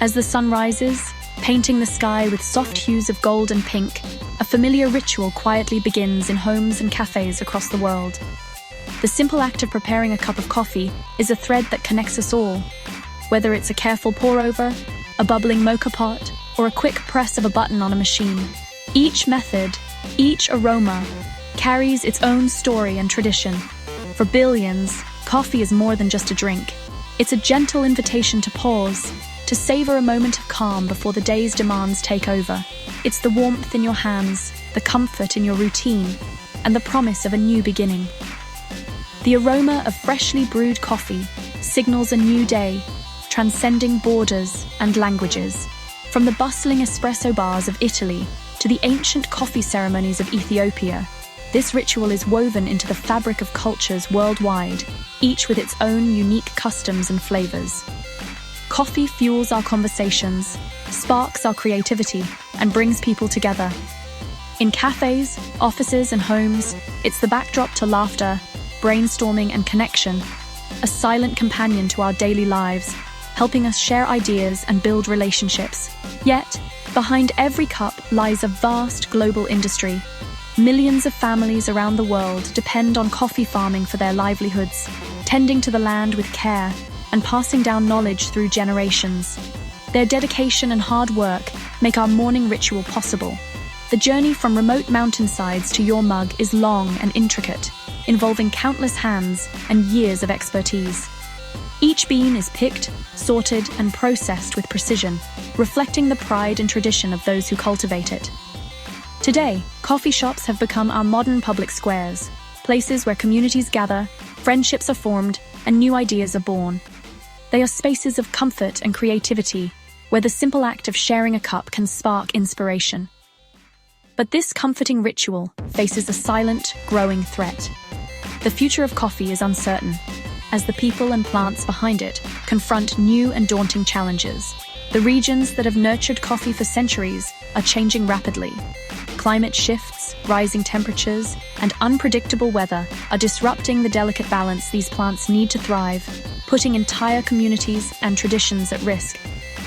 As the sun rises, painting the sky with soft hues of gold and pink, a familiar ritual quietly begins in homes and cafes across the world. The simple act of preparing a cup of coffee is a thread that connects us all. Whether it's a careful pour-over, a bubbling mocha pot, or a quick press of a button on a machine, each method, each aroma, carries its own story and tradition. For billions, coffee is more than just a drink. It's a gentle invitation to pause, to savor a moment of calm before the day's demands take over. It's the warmth in your hands, the comfort in your routine, and the promise of a new beginning. The aroma of freshly brewed coffee signals a new day, transcending borders and languages. From the bustling espresso bars of Italy to the ancient coffee ceremonies of Ethiopia, this ritual is woven into the fabric of cultures worldwide, each with its own unique customs and flavors. Coffee fuels our conversations, sparks our creativity, and brings people together. In cafes, offices, and homes, it's the backdrop to laughter, brainstorming, and connection, a silent companion to our daily lives, helping us share ideas and build relationships. Yet, behind every cup lies a vast global industry. Millions of families around the world depend on coffee farming for their livelihoods, tending to the land with care and passing down knowledge through generations. Their dedication and hard work make our morning ritual possible. The journey from remote mountainsides to your mug is long and intricate, involving countless hands and years of expertise. Each bean is picked, sorted, and processed with precision, reflecting the pride and tradition of those who cultivate it. Today, coffee shops have become our modern public squares, places where communities gather, friendships are formed, and new ideas are born. They are spaces of comfort and creativity, where the simple act of sharing a cup can spark inspiration. But this comforting ritual faces a silent, growing threat. The future of coffee is uncertain, as the people and plants behind it confront new and daunting challenges. The regions that have nurtured coffee for centuries are changing rapidly. Climate shifts, rising temperatures, and unpredictable weather are disrupting the delicate balance these plants need to thrive, putting entire communities and traditions at risk.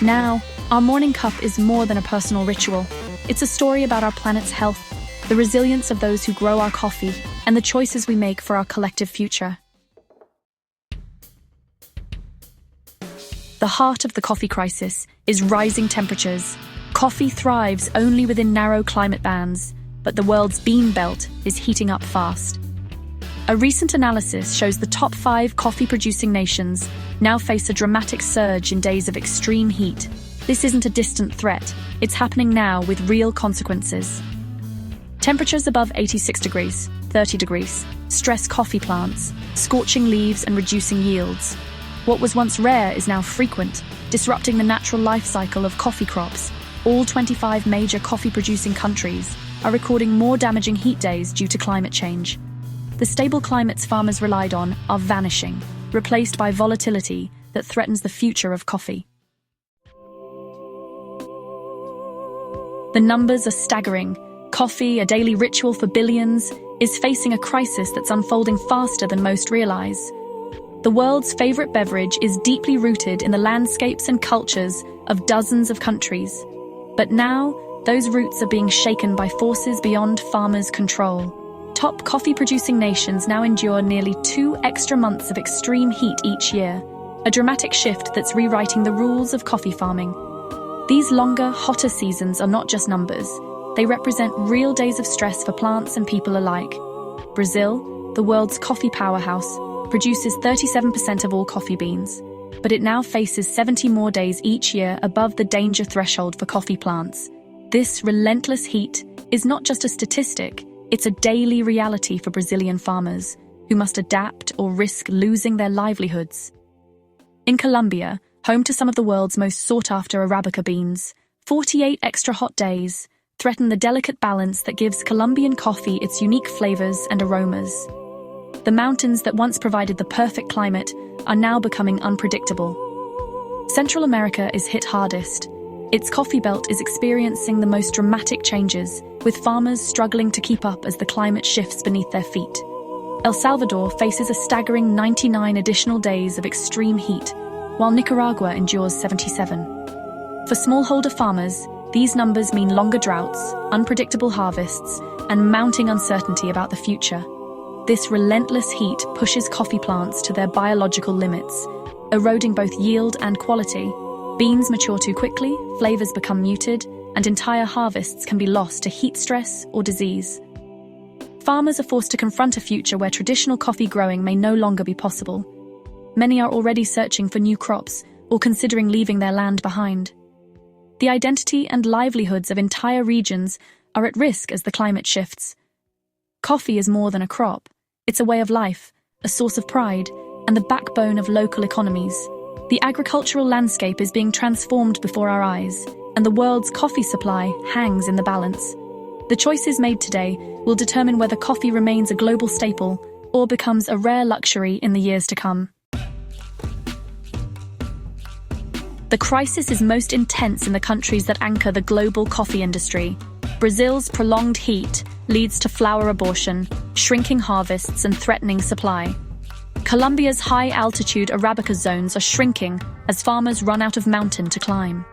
Now, our morning cup is more than a personal ritual. It's a story about our planet's health, the resilience of those who grow our coffee, and the choices we make for our collective future. The heart of the coffee crisis is rising temperatures. Coffee thrives only within narrow climate bands, but the world's bean belt is heating up fast. A recent analysis shows the top 5 coffee-producing nations now face a dramatic surge in days of extreme heat. This isn't a distant threat, it's happening now with real consequences. Temperatures above 86 degrees, 30 degrees, stress coffee plants, scorching leaves and reducing yields. What was once rare is now frequent, disrupting the natural life cycle of coffee crops. All 25 major coffee-producing countries are recording more damaging heat days due to climate change. The stable climates farmers relied on are vanishing, replaced by volatility that threatens the future of coffee. The numbers are staggering. Coffee, a daily ritual for billions, is facing a crisis that's unfolding faster than most realize. The world's favorite beverage is deeply rooted in the landscapes and cultures of dozens of countries. But now, those roots are being shaken by forces beyond farmers' control. Top coffee-producing nations now endure nearly 2 extra months of extreme heat each year, a dramatic shift that's rewriting the rules of coffee farming. These longer, hotter seasons are not just numbers. They represent real days of stress for plants and people alike. Brazil, the world's coffee powerhouse, produces 37% of all coffee beans, but it now faces 70 more days each year above the danger threshold for coffee plants. This relentless heat is not just a statistic, it's a daily reality for Brazilian farmers, who must adapt or risk losing their livelihoods. In Colombia, home to some of the world's most sought-after Arabica beans, 48 extra hot days threaten the delicate balance that gives Colombian coffee its unique flavors and aromas. The mountains that once provided the perfect climate are now becoming unpredictable. Central America is hit hardest. Its coffee belt is experiencing the most dramatic changes, with farmers struggling to keep up as the climate shifts beneath their feet. El Salvador faces a staggering 99 additional days of extreme heat, while Nicaragua endures 77. For smallholder farmers, these numbers mean longer droughts, unpredictable harvests, and mounting uncertainty about the future. This relentless heat pushes coffee plants to their biological limits, eroding both yield and quality. Beans mature too quickly, flavors become muted, and entire harvests can be lost to heat stress or disease. Farmers are forced to confront a future where traditional coffee growing may no longer be possible. Many are already searching for new crops or considering leaving their land behind. The identity and livelihoods of entire regions are at risk as the climate shifts. Coffee is more than a crop. It's a way of life, a source of pride, and the backbone of local economies. The agricultural landscape is being transformed before our eyes, and the world's coffee supply hangs in the balance. The choices made today will determine whether coffee remains a global staple or becomes a rare luxury in the years to come. The crisis is most intense in the countries that anchor the global coffee industry. Brazil's prolonged heat leads to flower abortion, shrinking harvests, and threatening supply. Colombia's high-altitude Arabica zones are shrinking as farmers run out of mountain to climb.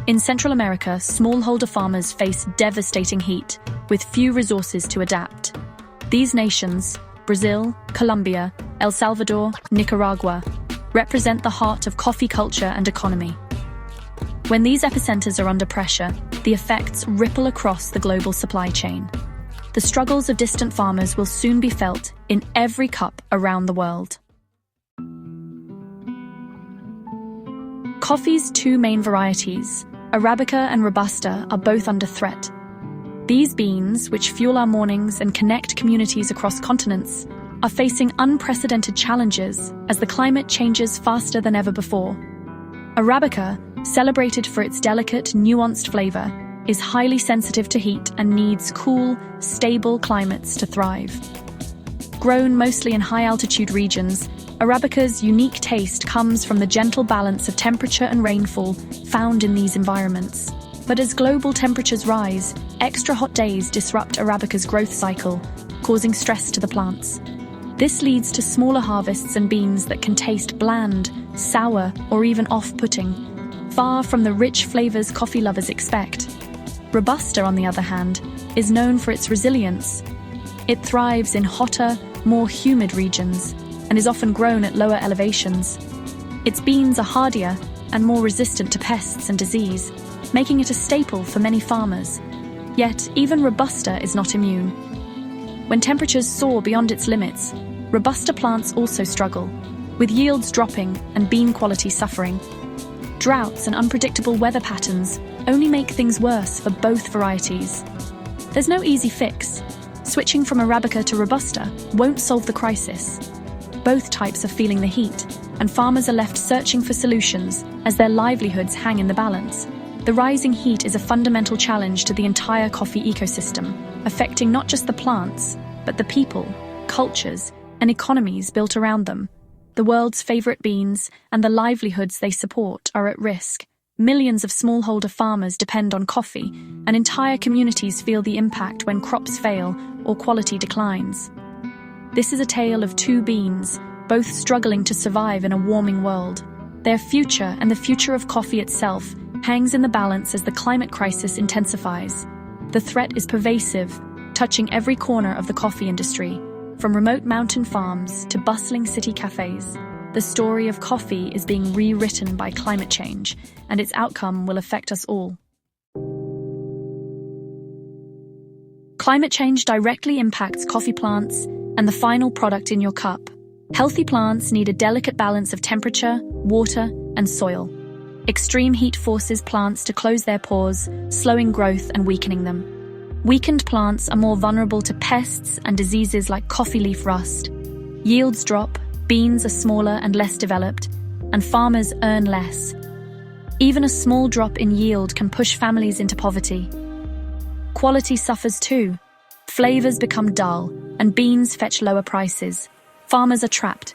In Central America, smallholder farmers face devastating heat, with few resources to adapt. These nations, Brazil, Colombia, El Salvador, Nicaragua, represent the heart of coffee culture and economy. When these epicenters are under pressure, the effects ripple across the global supply chain. The struggles of distant farmers will soon be felt in every cup around the world. Coffee's two main varieties, Arabica and Robusta, are both under threat. These beans, which fuel our mornings and connect communities across continents, are facing unprecedented challenges as the climate changes faster than ever before. Arabica, celebrated for its delicate, nuanced flavor, is highly sensitive to heat and needs cool, stable climates to thrive. Grown mostly in high-altitude regions, Arabica's unique taste comes from the gentle balance of temperature and rainfall found in these environments. But as global temperatures rise, extra hot days disrupt Arabica's growth cycle, causing stress to the plants. This leads to smaller harvests and beans that can taste bland, sour, or even off-putting, far from the rich flavors coffee lovers expect. Robusta, on the other hand, is known for its resilience. It thrives in hotter, more humid regions and is often grown at lower elevations. Its beans are hardier and more resistant to pests and disease, making it a staple for many farmers. Yet, even Robusta is not immune. When temperatures soar beyond its limits, Robusta plants also struggle, with yields dropping and bean quality suffering. Droughts and unpredictable weather patterns only make things worse for both varieties. There's no easy fix. Switching from Arabica to Robusta won't solve the crisis. Both types are feeling the heat, and farmers are left searching for solutions as their livelihoods hang in the balance. The rising heat is a fundamental challenge to the entire coffee ecosystem, affecting not just the plants, but the people, cultures, and economies built around them. The world's favorite beans and the livelihoods they support are at risk. Millions of smallholder farmers depend on coffee, and entire communities feel the impact when crops fail or quality declines. This is a tale of two beans, both struggling to survive in a warming world. Their future and the future of coffee itself hangs in the balance as the climate crisis intensifies. The threat is pervasive, touching every corner of the coffee industry, from remote mountain farms to bustling city cafes. The story of coffee is being rewritten by climate change, and its outcome will affect us all. Climate change directly impacts coffee plants and the final product in your cup. Healthy plants need a delicate balance of temperature, water, and soil. Extreme heat forces plants to close their pores, slowing growth and weakening them. Weakened plants are more vulnerable to pests and diseases like coffee leaf rust. Yields drop, beans are smaller and less developed, and farmers earn less. Even a small drop in yield can push families into poverty. Quality suffers too. Flavors become dull, and beans fetch lower prices. Farmers are trapped.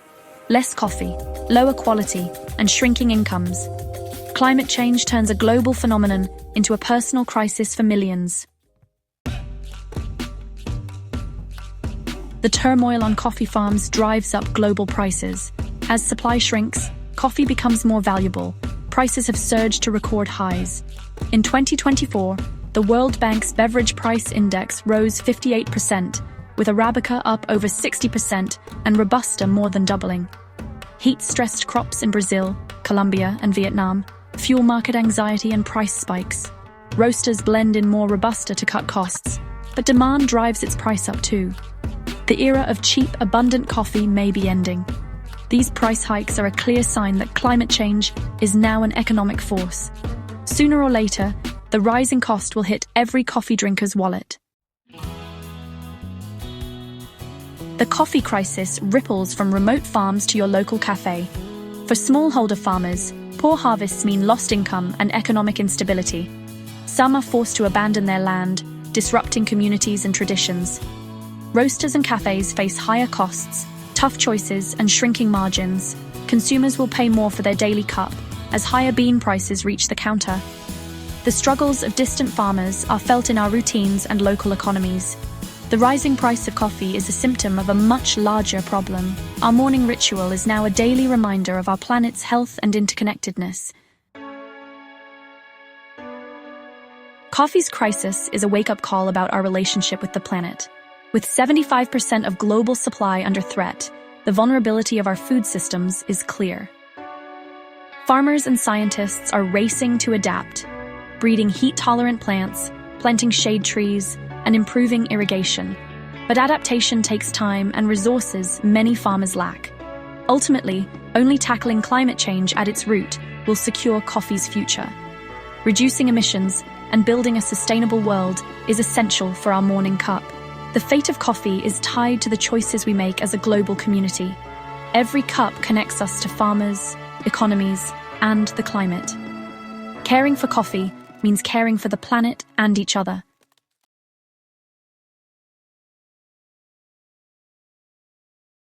Less coffee, lower quality, and shrinking incomes. Climate change turns a global phenomenon into a personal crisis for millions. The turmoil on coffee farms drives up global prices. As supply shrinks, coffee becomes more valuable, prices have surged to record highs. In 2024, the World Bank's Beverage Price Index rose 58%, with Arabica up over 60% and Robusta more than doubling. Heat-stressed crops in Brazil, Colombia, and Vietnam fuel market anxiety and price spikes. Roasters blend in more Robusta to cut costs, but demand drives its price up too. The era of cheap, abundant coffee may be ending. These price hikes are a clear sign that climate change is now an economic force. Sooner or later, the rising cost will hit every coffee drinker's wallet. The coffee crisis ripples from remote farms to your local cafe. For smallholder farmers, poor harvests mean lost income and economic instability. Some are forced to abandon their land, disrupting communities and traditions. Roasters and cafes face higher costs, tough choices, and shrinking margins. Consumers will pay more for their daily cup as higher bean prices reach the counter. The struggles of distant farmers are felt in our routines and local economies. The rising price of coffee is a symptom of a much larger problem. Our morning ritual is now a daily reminder of our planet's health and interconnectedness. Coffee's crisis is a wake-up call about our relationship with the planet. With 75% of global supply under threat, the vulnerability of our food systems is clear. Farmers and scientists are racing to adapt, breeding heat-tolerant plants, planting shade trees, and improving irrigation. But adaptation takes time and resources many farmers lack. Ultimately, only tackling climate change at its root will secure coffee's future. Reducing emissions and building a sustainable world is essential for our morning cup. The fate of coffee is tied to the choices we make as a global community. Every cup connects us to farmers, economies, and the climate. Caring for coffee means caring for the planet and each other.